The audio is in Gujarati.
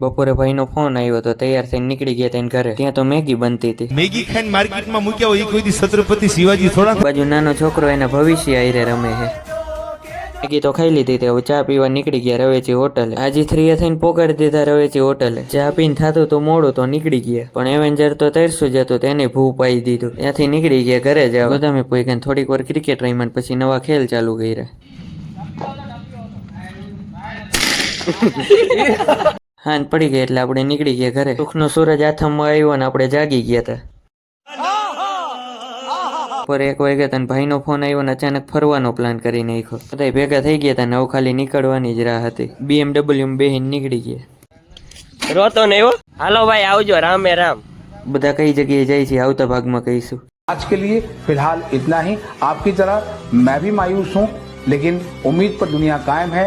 બપોરે ભાઈનો ફોન આવ્યો તો તૈયાર થઈને નીકળી ગયા તેને ઘરે. ત્યાં તો મેગી બનતી હતી. મેગી ખાઈને માર્કેટમાં મૂક્યા હોય એ કોઈ દી છત્રપતિ શિવાજી થોડા. બાજુ નાનો છોકરો એના ભવિષ્ય આયરે રમે છે. મેગી તો ખાઈ લીધી તે હવે ચા પીવા નીકળી ગયા રવેચી હોટલે. આજે થ્રીએ થઈને પોગાડી દીધા રવેચી હોટલે. ચા પીને થતું તો મોડું તો નીકળી ગયા, પણ એવેન્જર તો તરસું જતું તેને ભૂ પાઈ દીધું. ત્યાંથી નીકળી ગયા ઘરે જવા. ગોદામે પોઈ થોડીક વાર ક્રિકેટ રમ્યા પછી નવા ખેલ ચાલુ કર્યા. હાંજ પડી ગઈ એટલે આપણે નીકળી ગયા ઘરે. સુખનો સૂરજ આથમમાં આવ્યો ને આપણે જાગી ગયા હતા. પર 1 વાગ્યા તને ભાઈનો ફોન આવ્યો ને અચાનક ફરવાનો પ્લાન કરી નાખ્યો. બધા ભેગા થઈ ગયા હતા ને હવે ખાલી નીકળવાની જ રાહ હતી. BMW માં બેહીને નીકળી ગયા. રોતો નહીં હો. હાલો ભાઈ આવજો, રામે રામ. બધા કઈ જગ્યાએ જાય છે આવતા ભાગમાં કહીશું. आज के लिए फिलहाल इतना ही. आपकी तरह मैं भी मायूस हूँ, लेकिन उम्मीद पर दुनिया कायम है.